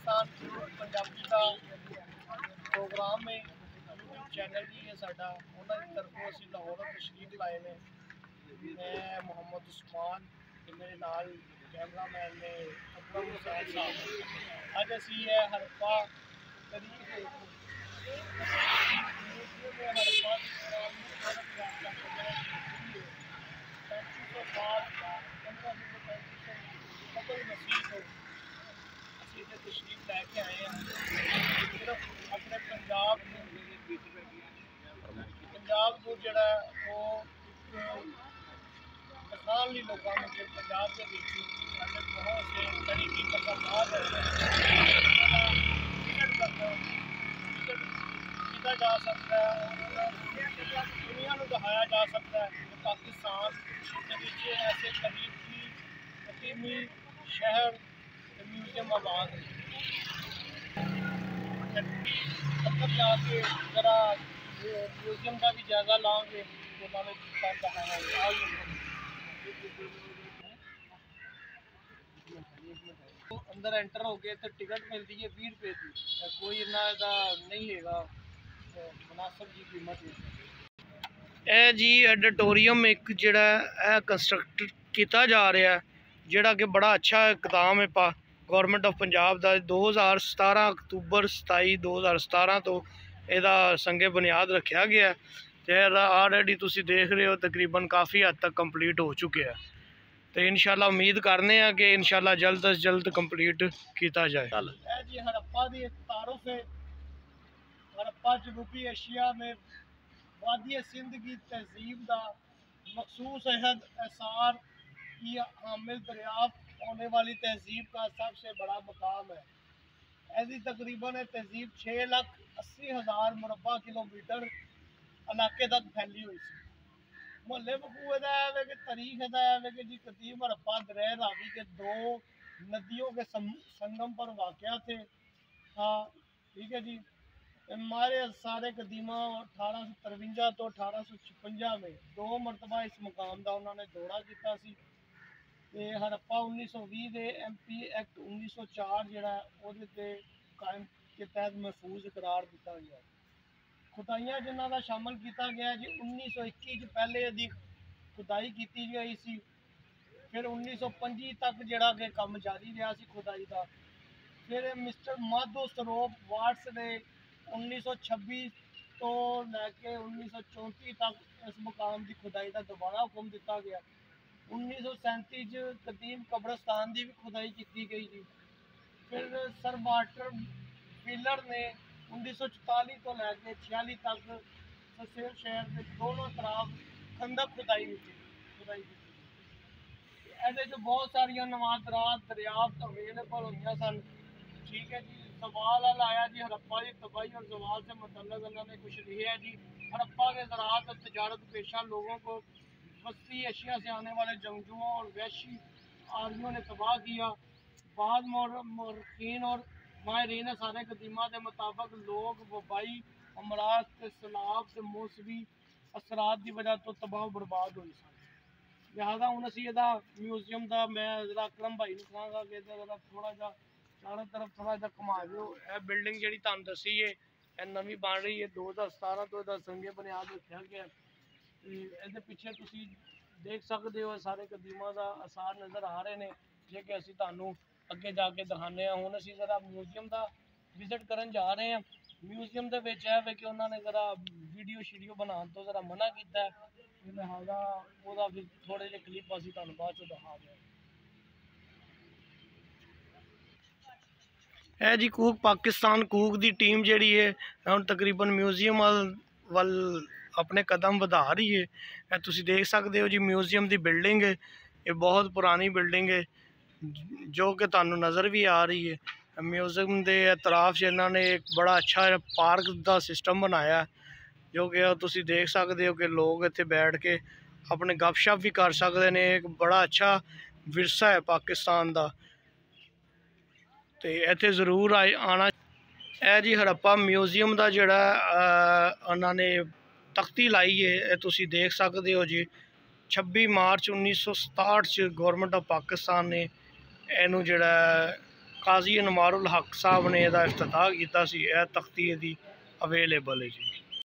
पाकिस्तान पंजाबी का प्रोग्राम है YouTube channel जी है साडा उन्होंने तरफों असीं लाहौर तशरीफ लाए ने। मैं मोहम्मद उस्मान ते मेरे नाल कैमरामैन ने अकरम हुसैन साहब। अज असीं है हरप्पा तरीफ हरप्पा तशरीफ लैके आए हैं सिर्फ अपने पंजाब को जड़ा वो किसान ली लोगों में जो पंजाब के बहुत से बड़ी कीमत का माल किया जा सकता है और दुनिया को दिखाया जा सकता है कि पाकिस्तान के ऐसे कदीमी शहर म्यूजियम आबाद है। अंदर जाके जरा म्यूजियम का भी जायजा लाओगे तो अंदर एंटर हो गए तो टिकट मिलती है 20 रुपये की, कोई इन्ना नहीं है मुनासिब जी कीमत है। जी एडिटोरियम एक जड़ा कंस्ट्रक्ट किया जा रहा है जोड़ा कि बड़ा अच्छा इकदाम है गौरमेंट ऑफ पंजाब का 2017 अक्तूबर 27 2017 तो यदा संगे बुनियाद रखा गया तो ऑलरेडी तुसी देख रहे हो तकरीबन काफ़ी हद तक कंप्लीट हो चुके हैं। तो इंशाल्लाह उम्मीद करने हैं कि इंशाल्लाह जल्द अज जल्द कंप्लीट किया जाए। जी हड़प्पा की एक तारुफ है। हड़प्पा जनूबी एशिया में वादी सिंध की तहजीब का मखसूस अहद आसार की हामिल दरियाफ्त होने वाली तहजीब का सबसे बड़ा मकाम है। ऐसी तकरीबन तहजीब 6,80,000 मुरबा किलोमीटर इलाके तक फैली हुई सी। मुहल्ले वकूए है कि तारीख है कि जी कदीम हड़प्पा दरिया रावी के 2 नदियों के संगम पर वाक़या थे। हाँ ठीक है जी। हमारे सारे कदीमा 1853 तो 1856 में 2 मरतबा इस मुकाम का उन्होंने दौरा किया सी। हड़प्पा 1920 के MP एक्ट 1904 जड़ा कायम के तहत महफूज करार दिता गया। खुदाइयाँ जिन्हों का शामिल किया गया जी 1921 पहले यदि खुदाई की गई सी। फिर 1925 तक जड़ा कि काम जारी रहा सी खुदाई का। फिर मिस्टर माधो सरोप वाट्स ने 1926 तो लैके 1934 तक इस मुकाम की खुदाई का दोबारा हुक्म दिता गया। 1937 कदीम कब्रस्तान की भी खुदाई की गई थी। फिर सर वाटर फिलर ने 1944 तो लैके 46 तक ससेर शहर के दोनों तरफ खंदक खुदाई की। बहुत सारिया नवादरात दरियाफ्त अवेलेबल हुई सन। ठीक है जी। सवाल आया जी हड़प्पा की तबाही और जवाल से मतलब उन्होंने कुछ लिखा है जी। हड़प्पा के ज़राअत और तजारत पेशा लोगों को वस्ती एशिया से आने वाले जंगजुओं और वैशी आदमियों ने तबाह किया। बाद मौरखीन और माहरीन सारे कदीमा के मुताबिक लोग वबाई अमराज के सैलाब से मौसमी असरात की वजह तो तबाह बर्बाद हुई सन। लिहाजा हूँ असी म्यूजियम का मैं जरा अकरम भाई को कहांगा कि थोड़ा जा चारों तरफ थोड़ा जा घुमा दो। यह बिल्डिंग जी तुम दसी है नवी बन रही है 2017 तो यदा संगे बुनियाद रखा गया। ये पिछे तुम देख सकते हो सारे कदीमा का आसार नज़र आ रहे हैं जो कि असी तू अगे जाके दिखाने हूँ असी जरा म्यूजियम का विजिट करन जा रहे हैं। म्यूजियम के है कि उन्होंने जरा वीडियो शीडियो बनाने तो जरा मना किया है। लिहाजा वो थोड़े जे क्लिप असी तुहानू बाद चो दिखा दें। जी कूक पाकिस्तान कूक की टीम जी है हम तकरीबन म्यूजियम वाल अपने कदम बढ़ा रही है। तुम देख सकते हो जी म्यूजियम की बिल्डिंग है। ये बहुत पुरानी बिल्डिंग है जो कि तुहानू नज़र भी आ रही है। म्यूजियम के एतराफ से इन्होंने एक बड़ा अच्छा पार्क का सिस्टम बनाया जो कि तुम देख सकते हो कि लोग इतने बैठ के अपने गपशप भी कर सकते हैं। एक बड़ा अच्छा विरसा है पाकिस्तान का तो इतने जरूर आना है जी। हड़प्पा म्यूजियम का जोड़ा उन्होंने तख्ती लाई है तुम देख सकते हो जी। 26 मार्च 1967 गौरमेंट ऑफ पाकिस्तान ने इनू जोड़ा काजी अनवारुल हक साहब ने इसदा इफ्तिताह किया सी। यह तख्ती इहदी अवेलेबल है जी।